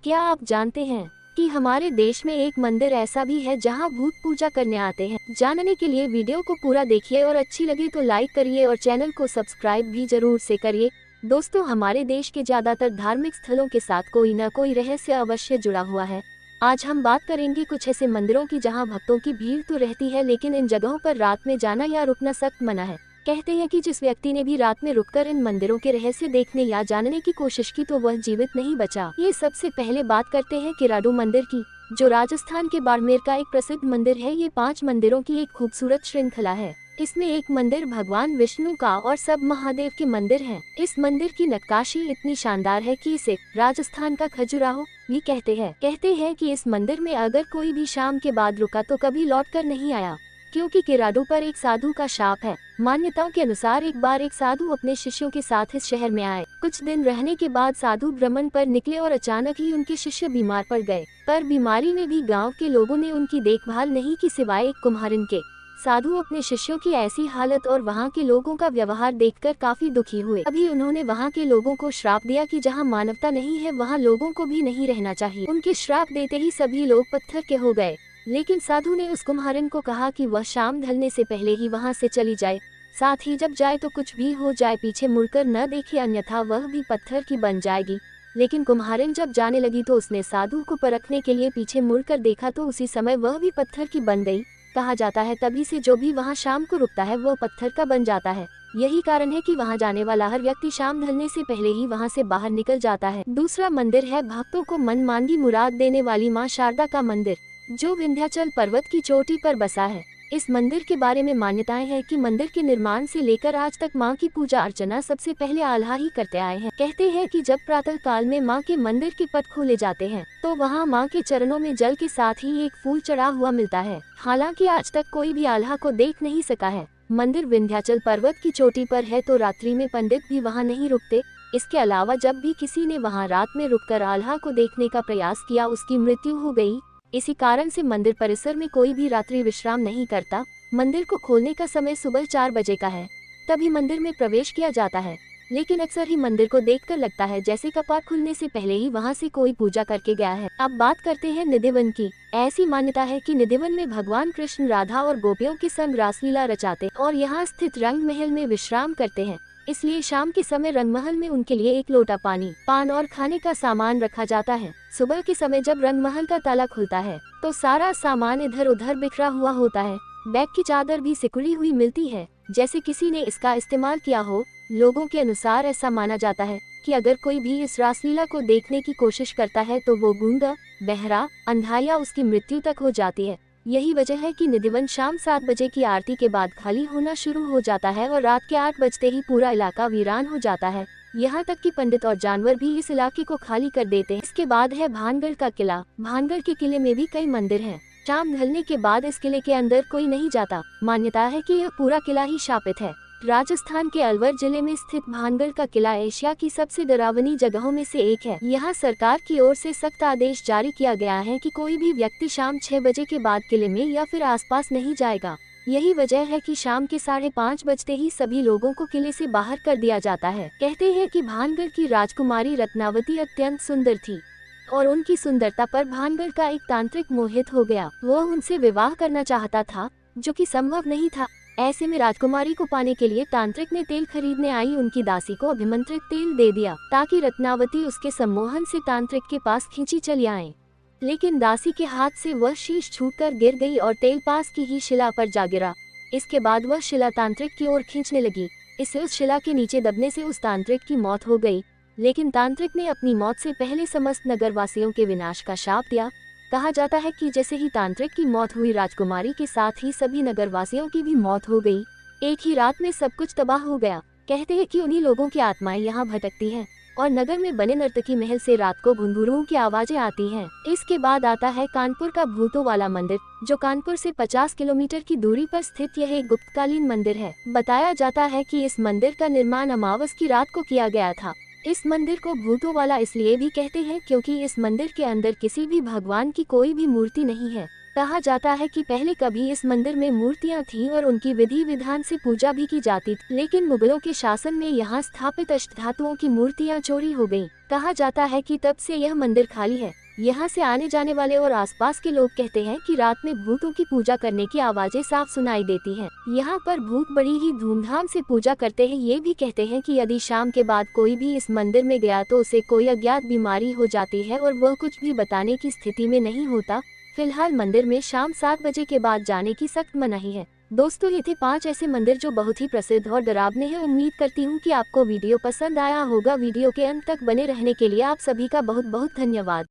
क्या आप जानते हैं कि हमारे देश में एक मंदिर ऐसा भी है जहां भूत पूजा करने आते हैं। जानने के लिए वीडियो को पूरा देखिए और अच्छी लगे तो लाइक करिए और चैनल को सब्सक्राइब भी जरूर से करिए। दोस्तों, हमारे देश के ज्यादातर धार्मिक स्थलों के साथ कोई न कोई रहस्य अवश्य जुड़ा हुआ है। आज हम बात करेंगे कुछ ऐसे मंदिरों की जहां भक्तों की भीड़ तो रहती है, लेकिन इन जगहों पर रात में जाना या रुकना सख्त मना है। कहते हैं कि जिस व्यक्ति ने भी रात में रुककर इन मंदिरों के रहस्य देखने या जानने की कोशिश की तो वह जीवित नहीं बचा। ये सबसे पहले बात करते हैं किराडू मंदिर की, जो राजस्थान के बाड़मेर का एक प्रसिद्ध मंदिर है। ये 5 मंदिरों की एक खूबसूरत श्रृंखला है। इसमें एक मंदिर भगवान विष्णु का और सब महादेव के मंदिर हैं। इस मंदिर की नक्काशी इतनी शानदार है कि इसे राजस्थान का खजुराहो भी कहते हैं। कहते हैं कि इस मंदिर में अगर कोई भी शाम के बाद रुका तो कभी लौटकर नहीं आया, क्योंकि किराडू पर एक साधु का शाप है। मान्यताओं के अनुसार एक बार एक साधु अपने शिष्यों के साथ इस शहर में आए। कुछ दिन रहने के बाद साधु भ्रमण पर निकले और अचानक ही उनके शिष्य बीमार पड़ गए। पर बीमारी में भी गांव के लोगों ने उनकी देखभाल नहीं की, सिवाय एक कुम्हारन के। साधु अपने शिष्यों की ऐसी हालत और वहाँ के लोगों का व्यवहार देखकर काफी दुखी हुए। अभी उन्होंने वहाँ के लोगों को श्राप दिया कि जहाँ मानवता नहीं है वहाँ लोगों को भी नहीं रहना चाहिए। उनके श्राप देते ही सभी लोग पत्थर के हो गए। लेकिन साधु ने उस कुम्हारन को कहा कि वह शाम ढलने से पहले ही वहाँ से चली जाए, साथ ही जब जाए तो कुछ भी हो जाए पीछे मुड़कर न देखे, अन्यथा वह भी पत्थर की बन जाएगी। लेकिन कुम्हारन जब जाने लगी तो उसने साधु को परखने के लिए पीछे मुड़कर देखा तो उसी समय वह भी पत्थर की बन गई। कहा जाता है तभी से जो भी वहाँ शाम को रुकता है वह पत्थर का बन जाता है। यही कारण है कि वहाँ जाने वाला हर व्यक्ति शाम ढलने से पहले ही वहाँ से बाहर निकल जाता है। दूसरा मंदिर है भक्तों को मनमांगी मुराद देने वाली माँ शारदा का मंदिर, जो विंध्याचल पर्वत की चोटी पर बसा है। इस मंदिर के बारे में मान्यताएं हैं कि मंदिर के निर्माण से लेकर आज तक मां की पूजा अर्चना सबसे पहले आल्हा ही करते आए हैं। कहते हैं कि जब प्रातः काल में मां के मंदिर के पट खोले जाते हैं तो वहां मां के चरणों में जल के साथ ही एक फूल चढ़ा हुआ मिलता है। हालांकि आज तक कोई भी आल्हा को देख नहीं सका है। मंदिर विंध्याचल पर्वत की चोटी पर है तो रात्रि में पंडित भी वहाँ नहीं रुकते। इसके अलावा जब भी किसी ने वहाँ रात में रुककर आल्हा को देखने का प्रयास किया उसकी मृत्यु हो गई। इसी कारण से मंदिर परिसर में कोई भी रात्रि विश्राम नहीं करता। मंदिर को खोलने का समय सुबह 4 बजे का है, तभी मंदिर में प्रवेश किया जाता है। लेकिन अक्सर ही मंदिर को देखकर लगता है जैसे कपाट खुलने से पहले ही वहां से कोई पूजा करके गया है। अब बात करते हैं निधिवन की। ऐसी मान्यता है कि निधिवन में भगवान कृष्ण राधा और गोपियों के संग रासलीला रचाते और यहाँ स्थित रंग महल में विश्राम करते हैं। इसलिए शाम के समय रंगमहल में उनके लिए एक लोटा पानी, पान और खाने का सामान रखा जाता है। सुबह के समय जब रंगमहल का ताला खुलता है तो सारा सामान इधर उधर बिखरा हुआ होता है। बैग की चादर भी सिकुड़ी हुई मिलती है, जैसे किसी ने इसका इस्तेमाल किया हो। लोगों के अनुसार ऐसा माना जाता है कि अगर कोई भी इस रासलीला को देखने की कोशिश करता है तो वो गूंगा, बहरा, अंधा या उसकी मृत्यु तक हो जाती है। यही वजह है कि निधिवन शाम 7 बजे की आरती के बाद खाली होना शुरू हो जाता है और रात के 8 बजते ही पूरा इलाका वीरान हो जाता है। यहाँ तक कि पंडित और जानवर भी इस इलाके को खाली कर देते हैं। इसके बाद है भानगढ़ का किला। भानगढ़ के किले में भी कई मंदिर हैं। शाम ढलने के बाद इस किले के अंदर कोई नहीं जाता। मान्यता है कि यह पूरा किला ही शापित है। राजस्थान के अलवर जिले में स्थित भानगढ़ का किला एशिया की सबसे डरावनी जगहों में से एक है। यहाँ सरकार की ओर से सख्त आदेश जारी किया गया है कि कोई भी व्यक्ति शाम 6 बजे के बाद किले में या फिर आसपास नहीं जाएगा। यही वजह है कि शाम के 5:30 बजते ही सभी लोगों को किले से बाहर कर दिया जाता है। कहते हैं कि भानगढ़ की राजकुमारी रत्नावती अत्यंत सुंदर थी और उनकी सुंदरता पर भानगढ़ का एक तांत्रिक मोहित हो गया। वो उनसे विवाह करना चाहता था, जो कि संभव नहीं था। ऐसे में राजकुमारी को पाने के लिए तांत्रिक ने तेल खरीदने आई उनकी दासी को अभिमंत्रित तेल दे दिया, ताकि रत्नावती उसके सम्मोहन से तांत्रिक के पास खींची चली आए। लेकिन दासी के हाथ से वह शीश छूटकर गिर गई और तेल पास की ही शिला पर जा गिरा। इसके बाद वह शिला तांत्रिक की ओर खींचने लगी। इससे उस शिला के नीचे दबने से उस तांत्रिक की मौत हो गई। लेकिन तांत्रिक ने अपनी मौत से पहले समस्त नगरवासियों के विनाश का शाप दिया। कहा जाता है कि जैसे ही तांत्रिक की मौत हुई, राजकुमारी के साथ ही सभी नगरवासियों की भी मौत हो गई। एक ही रात में सब कुछ तबाह हो गया। कहते हैं कि उन्हीं लोगों की आत्माएं यहाँ भटकती हैं और नगर में बने नर्तकी महल से रात को घुंघरूओं की आवाजें आती हैं। इसके बाद आता है कानपुर का भूतों वाला मंदिर, जो कानपुर से 50 किलोमीटर की दूरी पर स्थित यह एक गुप्तकालीन मंदिर है। बताया जाता है कि इस मंदिर का निर्माण अमावस की रात को किया गया था। इस मंदिर को भूतों वाला इसलिए भी कहते हैं क्योंकि इस मंदिर के अंदर किसी भी भगवान की कोई भी मूर्ति नहीं है। कहा जाता है कि पहले कभी इस मंदिर में मूर्तियां थीं और उनकी विधि विधान से पूजा भी की जाती थी, लेकिन मुगलों के शासन में यहाँ स्थापित अष्टधातुओं की मूर्तियां चोरी हो गईं। कहा जाता है कि तब से यह मंदिर खाली है। यहाँ से आने जाने वाले और आसपास के लोग कहते हैं कि रात में भूतों की पूजा करने की आवाजें साफ सुनाई देती हैं। यहाँ पर भूत बड़ी ही धूमधाम से पूजा करते हैं। ये भी कहते हैं कि यदि शाम के बाद कोई भी इस मंदिर में गया तो उसे कोई अज्ञात बीमारी हो जाती है और वह कुछ भी बताने की स्थिति में नहीं होता। फिलहाल मंदिर में शाम 7 बजे के बाद जाने की सख्त मनाही है। दोस्तों, ये थे 5 ऐसे मंदिर जो बहुत ही प्रसिद्ध और डरावने हैं। उम्मीद करती हूँ कि आपको वीडियो पसंद आया होगा। वीडियो के अंत तक बने रहने के लिए आप सभी का बहुत बहुत धन्यवाद।